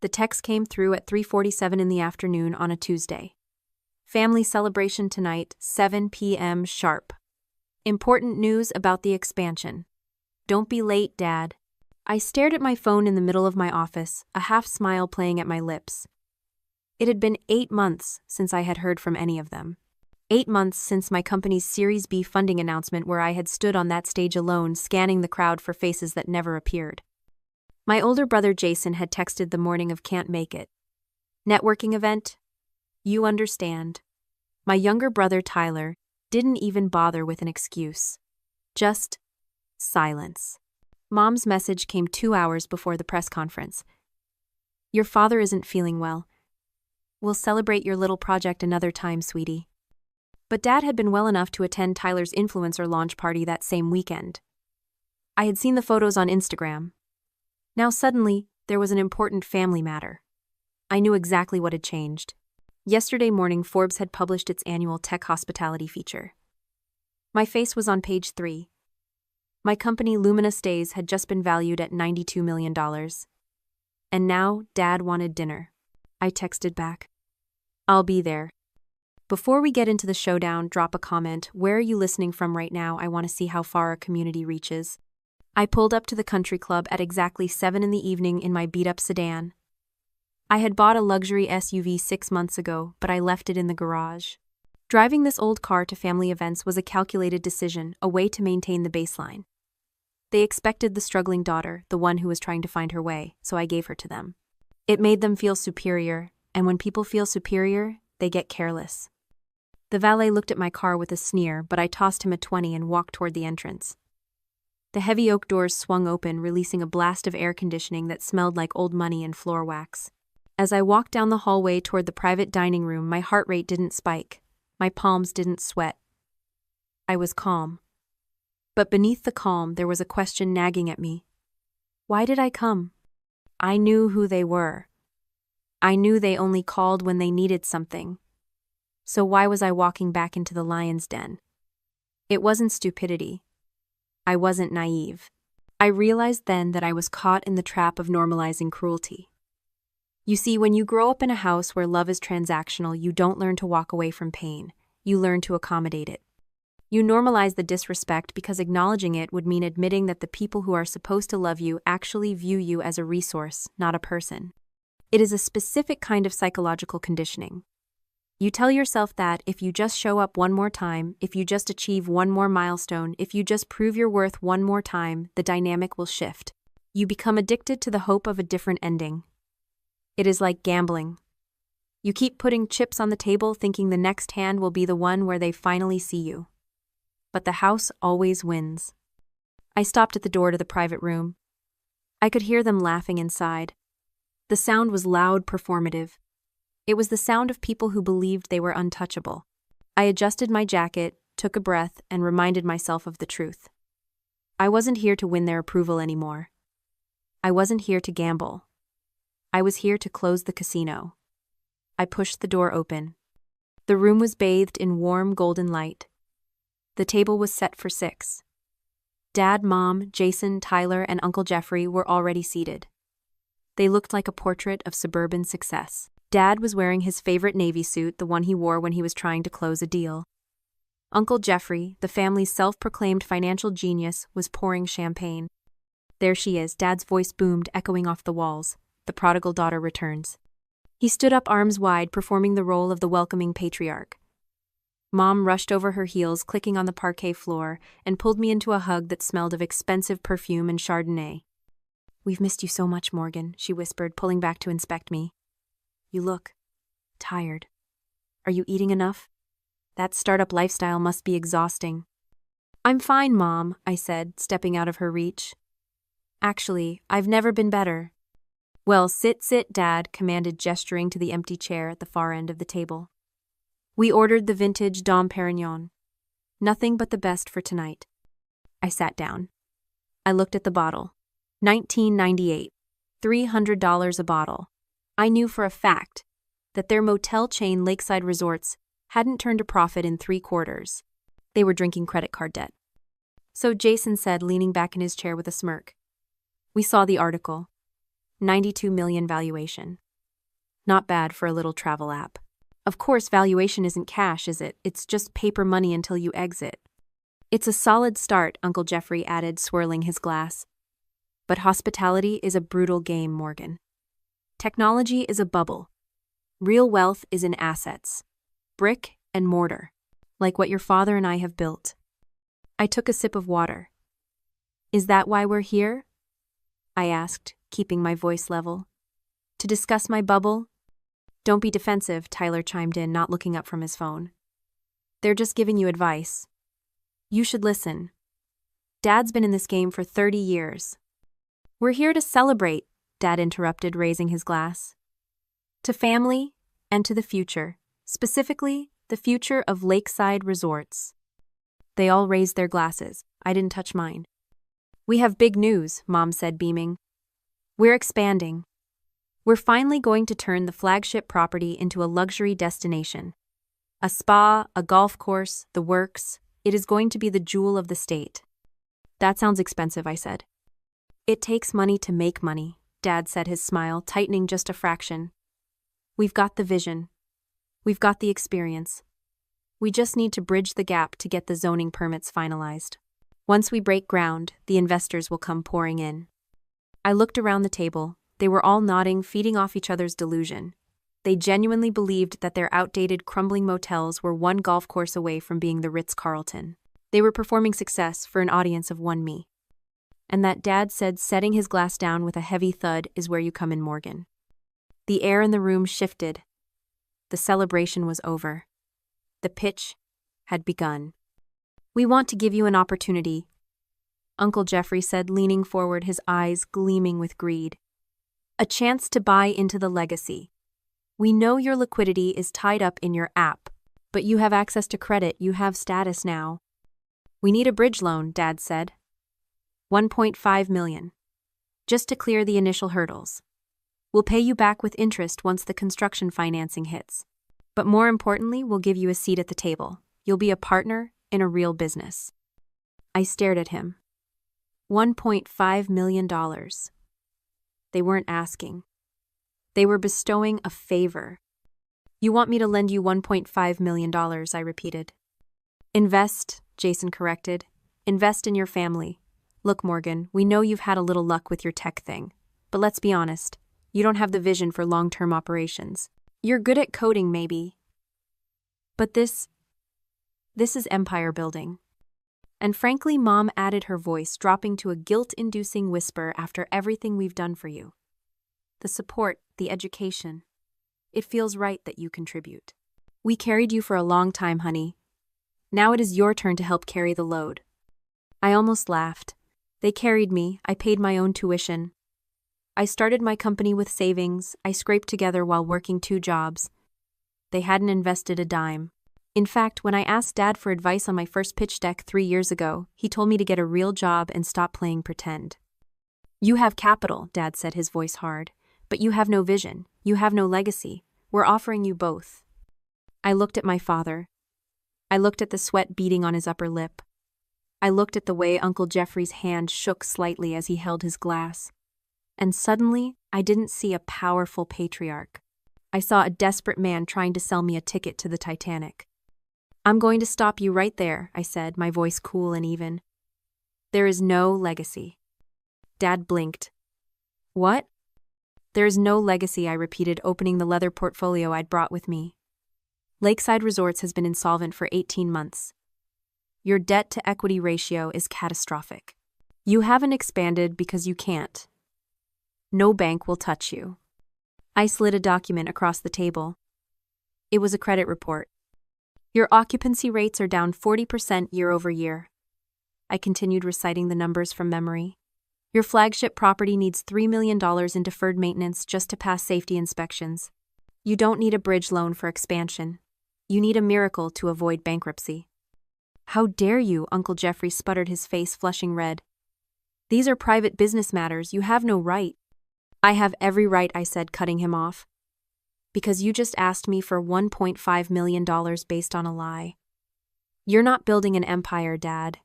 The text came through at 3:47 in the afternoon on a Tuesday. Family celebration tonight, 7 p.m. sharp. Important news about the expansion. Don't be late, Dad. I stared at my phone in the middle of my office, a half-smile playing at my lips. It had been 8 months since I had heard from any of them. 8 months since my company's Series B funding announcement, where I had stood on that stage alone, scanning the crowd for faces that never appeared. My older brother Jason had texted the morning of "Can't make it. Networking event? You understand." My younger brother Tyler didn't even bother with an excuse. Just silence. Mom's message came 2 hours before the press conference. "Your father isn't feeling well. We'll celebrate your little project another time, sweetie." But Dad had been well enough to attend Tyler's influencer launch party that same weekend. I had seen the photos on Instagram. Now suddenly, there was an important family matter. I knew exactly what had changed. Yesterday morning, Forbes had published its annual tech hospitality feature. My face was on page 3. My company, Lumina Stays, had just been valued at $92 million. And now, Dad wanted dinner. I texted back, "I'll be there." Before we get into the showdown, drop a comment. Where are you listening from right now? I want to see how far our community reaches. I pulled up to the country club at exactly 7 in the evening in my beat-up sedan. I had bought a luxury SUV 6 months ago, but I left it in the garage. Driving this old car to family events was a calculated decision, a way to maintain the baseline. They expected the struggling daughter, the one who was trying to find her way, so I gave her to them. It made them feel superior, and when people feel superior, they get careless. The valet looked at my car with a sneer, but I tossed him a 20 and walked toward the entrance. The heavy oak doors swung open, releasing a blast of air conditioning that smelled like old money and floor wax. As I walked down the hallway toward the private dining room, my heart rate didn't spike. My palms didn't sweat. I was calm. But beneath the calm, there was a question nagging at me. Why did I come? I knew who they were. I knew they only called when they needed something. So why was I walking back into the lion's den? It wasn't stupidity. I wasn't naive. I realized then that I was caught in the trap of normalizing cruelty. You see, when you grow up in a house where love is transactional, you don't learn to walk away from pain. You learn to accommodate it. You normalize the disrespect because acknowledging it would mean admitting that the people who are supposed to love you actually view you as a resource, not a person. It is a specific kind of psychological conditioning. You tell yourself that if you just show up one more time, if you just achieve one more milestone, if you just prove your worth one more time, the dynamic will shift. You become addicted to the hope of a different ending. It is like gambling. You keep putting chips on the table thinking the next hand will be the one where they finally see you. But the house always wins. I stopped at the door to the private room. I could hear them laughing inside. The sound was loud, performative. It was the sound of people who believed they were untouchable. I adjusted my jacket, took a breath, and reminded myself of the truth. I wasn't here to win their approval anymore. I wasn't here to gamble. I was here to close the casino. I pushed the door open. The room was bathed in warm golden light. The table was set for 6. Dad, Mom, Jason, Tyler, and Uncle Jeffrey were already seated. They looked like a portrait of suburban success. Dad was wearing his favorite Navy suit, the one he wore when he was trying to close a deal. Uncle Jeffrey, the family's self-proclaimed financial genius, was pouring champagne. "There she is," Dad's voice boomed, echoing off the walls. "The prodigal daughter returns." He stood up arms wide, performing the role of the welcoming patriarch. Mom rushed over her heels, clicking on the parquet floor, and pulled me into a hug that smelled of expensive perfume and Chardonnay. "We've missed you so much, Morgan," she whispered, pulling back to inspect me. "You look tired. Are you eating enough? That startup lifestyle must be exhausting." "I'm fine, Mom," I said, stepping out of her reach. "Actually, I've never been better." "Well, sit, Dad," commanded, gesturing to the empty chair at the far end of the table. We ordered the vintage Dom Perignon. Nothing but the best for tonight. I sat down. I looked at the bottle. 1998. $300 a bottle. I knew for a fact that their motel chain Lakeside Resorts hadn't turned a profit in 3 quarters. They were drinking credit card debt. So Jason said, leaning back in his chair with a smirk. "We saw the article. 92 million valuation. Not bad for a little travel app. Of course, valuation isn't cash, is it? It's just paper money until you exit. It's a solid start, Uncle Jeffrey added, swirling his glass. But hospitality is a brutal game, Morgan. Technology is a bubble. Real wealth is in assets. Brick and mortar. Like what your father and I have built. I took a sip of water. Is that why we're here? I asked, keeping my voice level. To discuss my bubble? Don't be defensive, Tyler chimed in, not looking up from his phone. They're just giving you advice. You should listen. Dad's been in this game for 30 years. We're here to celebrate, Dad interrupted, raising his glass. To family and to the future, specifically the future of lakeside resorts. They all raised their glasses. I didn't touch mine. We have big news, Mom said, beaming. We're expanding. We're finally going to turn the flagship property into a luxury destination. A spa, a golf course, the works. It is going to be the jewel of the state. That sounds expensive, I said. It takes money to make money, Dad said, his smile tightening just a fraction. We've got the vision. We've got the experience. We just need to bridge the gap to get the zoning permits finalized. Once we break ground, the investors will come pouring in. I looked around the table. They were all nodding, feeding off each other's delusion. They genuinely believed that their outdated, crumbling motels were one golf course away from being the Ritz-Carlton. They were performing success for an audience of one me. And that Dad said, setting his glass down with a heavy thud, is where you come in, Morgan. The air in the room shifted. The celebration was over. The pitch had begun. We want to give you an opportunity, Uncle Jeffrey said, leaning forward, his eyes gleaming with greed. A chance to buy into the legacy. We know your liquidity is tied up in your app, but you have access to credit, you have status now. We need a bridge loan, Dad said. 1.5 million. Just to clear the initial hurdles. We'll pay you back with interest once the construction financing hits. But more importantly, we'll give you a seat at the table. You'll be a partner in a real business. I stared at him. $1.5 million. They weren't asking. They were bestowing a favor. You want me to lend you $1.5 million, I repeated. Invest, Jason corrected. Invest in your family. Look, Morgan, we know you've had a little luck with your tech thing. But let's be honest, you don't have the vision for long-term operations. You're good at coding, maybe. But this is empire building. And frankly, Mom added, her voice dropping to a guilt-inducing whisper, after everything we've done for you. The support, the education. It feels right that you contribute. We carried you for a long time, honey. Now it is your turn to help carry the load. I almost laughed. They carried me. I paid my own tuition. I started my company with savings I scraped together while working 2 jobs. They hadn't invested a dime. In fact, when I asked Dad for advice on my first pitch deck 3 years ago, he told me to get a real job and stop playing pretend. You have capital, Dad said, his voice hard, but you have no vision. You have no legacy. We're offering you both. I looked at my father. I looked at the sweat beading on his upper lip. I looked at the way Uncle Jeffrey's hand shook slightly as he held his glass. And suddenly, I didn't see a powerful patriarch. I saw a desperate man trying to sell me a ticket to the Titanic. I'm going to stop you right there, I said, my voice cool and even. There is no legacy. Dad blinked. What? There is no legacy, I repeated, opening the leather portfolio I'd brought with me. Lakeside Resorts has been insolvent for 18 months. Your debt-to-equity ratio is catastrophic. You haven't expanded because you can't. No bank will touch you. I slid a document across the table. It was a credit report. Your occupancy rates are down 40% year over year. I continued reciting the numbers from memory. Your flagship property needs $3 million in deferred maintenance just to pass safety inspections. You don't need a bridge loan for expansion. You need a miracle to avoid bankruptcy. How dare you, Uncle Jeffrey sputtered, his face flushing red. These are private business matters. You have no right. I have every right, I said, cutting him off. Because you just asked me for $1.5 million based on a lie. You're not building an empire, Dad.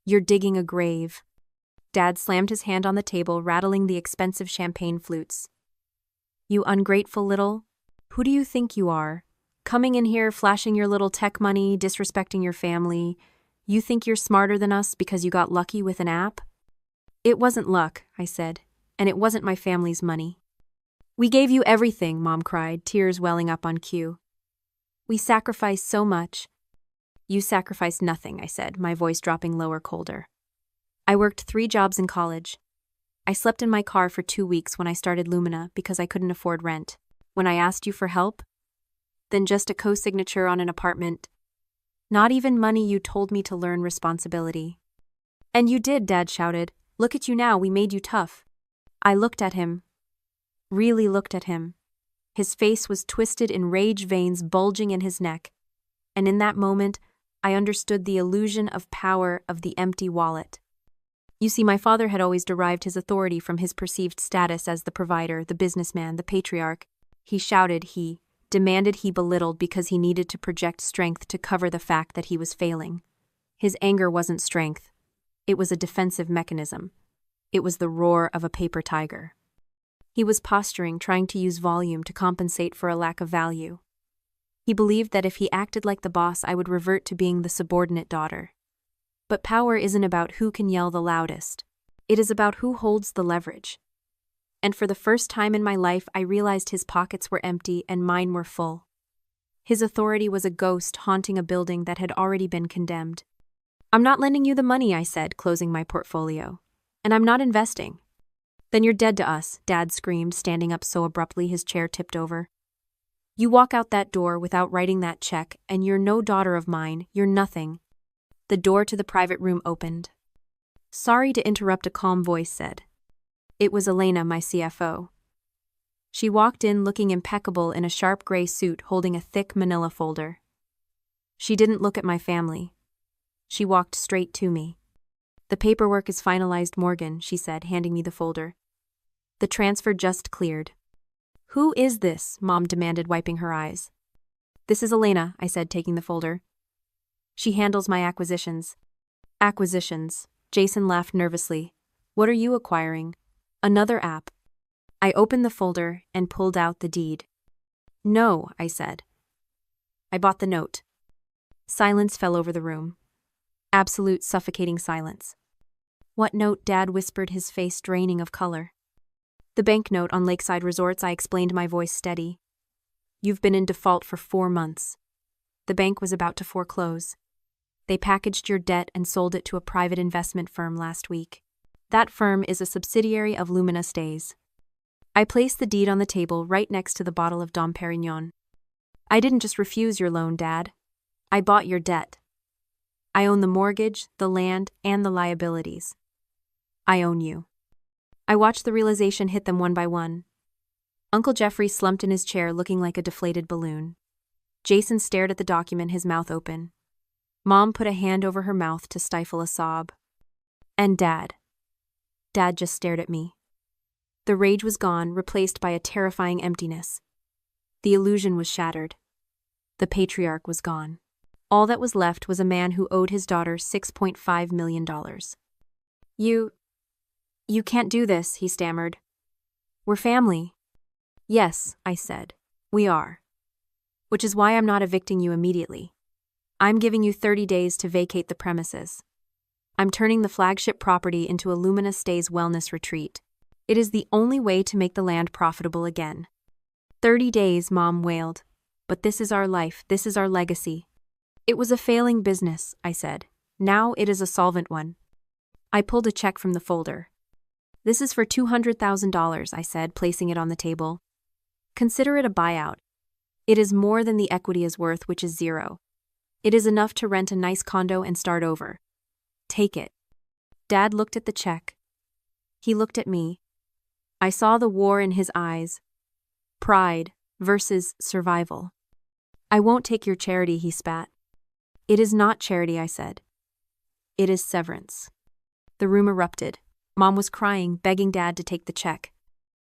You're digging a grave. Dad slammed his hand on the table, rattling the expensive champagne flutes. You ungrateful little? Who do you think you are? Coming in here, flashing your little tech money, disrespecting your family. You think you're smarter than us because you got lucky with an app? It wasn't luck, I said, and it wasn't my family's money. We gave you everything, Mom cried, tears welling up on cue. We sacrificed so much. You sacrificed nothing, I said, my voice dropping lower, colder. I worked 3 jobs in college. I slept in my car for 2 weeks when I started Lumina because I couldn't afford rent. When I asked you for help, then just a co-signature on an apartment. Not even money. You told me to learn responsibility. And you did, Dad shouted. Look at you now, we made you tough. I looked at him. Really looked at him. His face was twisted in rage, veins bulging in his neck. And in that moment, I understood the illusion of power of the empty wallet. You see, my father had always derived his authority from his perceived status as the provider, the businessman, the patriarch. He shouted, he demanded, he belittled because he needed to project strength to cover the fact that he was failing. His anger wasn't strength. It was a defensive mechanism. It was the roar of a paper tiger. He was posturing, trying to use volume to compensate for a lack of value. He believed that if he acted like the boss, I would revert to being the subordinate daughter. But power isn't about who can yell the loudest. It is about who holds the leverage. And for the first time in my life, I realized his pockets were empty and mine were full. His authority was a ghost haunting a building that had already been condemned. I'm not lending you the money, I said, closing my portfolio. And I'm not investing. Then you're dead to us, Dad screamed, standing up so abruptly his chair tipped over. You walk out that door without writing that check, and you're no daughter of mine, you're nothing. The door to the private room opened. Sorry to interrupt, a calm voice said. It was Elena, my CFO. She walked in looking impeccable in a sharp gray suit holding a thick manila folder. She didn't look at my family. She walked straight to me. The paperwork is finalized, Morgan, she said, handing me the folder. The transfer just cleared. Who is this? Mom demanded, wiping her eyes. This is Elena, I said, taking the folder. She handles my acquisitions. Acquisitions. Jason laughed nervously. What are you acquiring? Another app. I opened the folder and pulled out the deed. No, I said. I bought the note. Silence fell over the room. Absolute suffocating silence. What note? Dad whispered, his face draining of color. The bank note on Lakeside Resorts, I explained, my voice steady. You've been in default for 4 months. The bank was about to foreclose. They packaged your debt and sold it to a private investment firm last week. That firm is a subsidiary of Lumina Stays. I placed the deed on the table right next to the bottle of Dom Perignon. I didn't just refuse your loan, Dad. I bought your debt. I own the mortgage, the land, and the liabilities. I own you. I watched the realization hit them one by one. Uncle Jeffrey slumped in his chair looking like a deflated balloon. Jason stared at the document, his mouth open. Mom put a hand over her mouth to stifle a sob. And Dad. Dad just stared at me. The rage was gone, replaced by a terrifying emptiness. The illusion was shattered. The patriarch was gone. All that was left was a man who owed his daughter $6.5 million. You can't do this, he stammered. We're family. Yes, I said. We are. Which is why I'm not evicting you immediately. I'm giving you 30 days to vacate the premises. I'm turning the flagship property into a Lumina Stays wellness retreat. It is the only way to make the land profitable again. 30 days, Mom wailed. But this is our life, this is our legacy. It was a failing business, I said. Now it is a solvent one. I pulled a check from the folder. This is for $200,000, I said, placing it on the table. Consider it a buyout. It is more than the equity is worth, which is $0. It is enough to rent a nice condo and start over. Take it. Dad looked at the check. He looked at me. I saw the war in his eyes. Pride versus survival. I won't take your charity, he spat. It is not charity, I said. It is severance. The room erupted. Mom was crying, begging Dad to take the check.